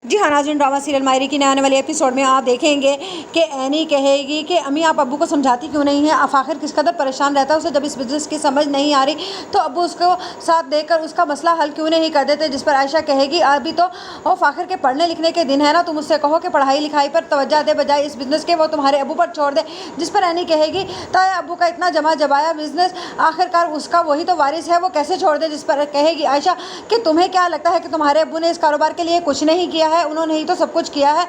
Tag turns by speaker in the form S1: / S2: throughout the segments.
S1: جی ہاں ناظرین، drama serial ماہرے کی نئے آنے والے ایپیسوڈ میں آپ دیکھیں گے کہ اینی کہے گی کہ امی آپ ابو کو سمجھاتی کیوں نہیں ہیں، فاخر کس قدر پریشان رہتا ہے، اسے جب اس بزنس کی سمجھ نہیں آ رہی تو ابو اس کو ساتھ دے کر اس کا مسئلہ حل کیوں نہیں کر دیتے، جس پر عائشہ کہے گی ابھی تو فاخر کے پڑھنے لکھنے کے دن ہے نا، تم اس سے کہو کہ پڑھائی لکھائی پر توجہ دے بجائے اس بزنس کے وہ تمہارے ابو پر چھوڑ دے، جس پر اینی کہے گی تایا ابو کا اتنا جمع جبایا بزنس آخرکار اس کا وہی تو وارث ہے، وہ کیسے چھوڑ دے، جس پر کہے گی عائشہ کہ تمہیں کیا لگتا ہے کہ تمہارے ابو نے اس کاروبار کے لیے کچھ نہیں کیا ہے، انہوں نے ہی تو سب کچھ کیا ہے،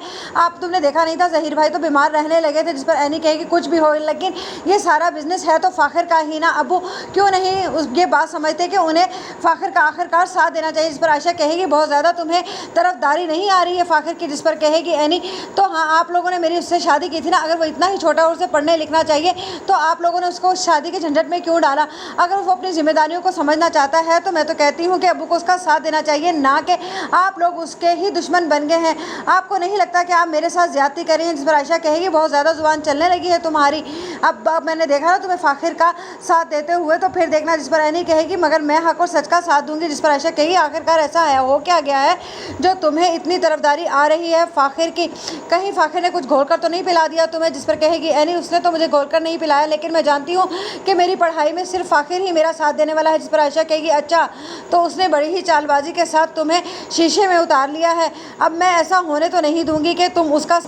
S1: تم نے دیکھا نہیں تھا ظہیر بھائی تو بیمار رہنے لگے تھے، جس پر اینی کہے گی کچھ بھی ہو لیکن یہ سارا بزنس ہے تو فاخر کا ہی نا، ابو کیوں نہیں یہ بات سمجھتے کہ انہیں فاخر کا آخرکار ساتھ دینا چاہیے، جس پر عائشہ کہے گی بہت زیادہ تمہیں طرفداری نہیں آ رہی ہے فاخر کی، جس پر کہے گی اینی تو ہاں آپ لوگوں نے میری اس سے شادی کی تھی نا، اگر وہ اتنا ہی چھوٹا اور اسے پڑھنے لکھنا چاہیے تو آپ لوگوں نے اس کو شادی کے جھنجٹ میں کیوں ڈالا، اگر وہ اپنی ذمہ داریوں کو سمجھنا چاہتا ہے تو میں تو کہتی ہوں کہ ابو کو اس کا ساتھ دینا چاہیے، نہ کہ آپ لوگ اس کے ہی دشمن بن گئے ہیں، آپ کو نہیں لگتا کہ آپ میرے ساتھ زیادتی کر رہی ہیں، جس پر عائشہ کہے گی بہت زیادہ زبان چلنے لگی ہے تمہاری، اب میں نے دیکھا نا تمہیں فاخر کا ساتھ دیتے ہوئے تو پھر دیکھنا، جس پر اینی کہے گی مگر میں حق اور سچ کا ساتھ دوں گی، جس پر عائشہ کہے گی آخرکار ایسا ہے ہو کیا گیا ہے جو تمہیں اتنی طرفداری آ رہی ہے فاخر کی، کہیں فاخر نے کچھ گھول کر تو نہیں پلا دیا تمہیں، جس پر کہے گی اینی اس نے تو مجھے گھول کر نہیں پلایا لیکن میں جانتی ہوں کہ میری پڑھائی میں صرف فاخر ہی میرا ساتھ دینے والا ہے، جس پر عائشہ کہے گی اچھا تو اس نے بڑی ہی چال بازی کے ساتھ تمہیں شیشے میں اتار لیا ہے، اب میں ایسا ہونے تو نہیں دوں گی کہ تم اس کا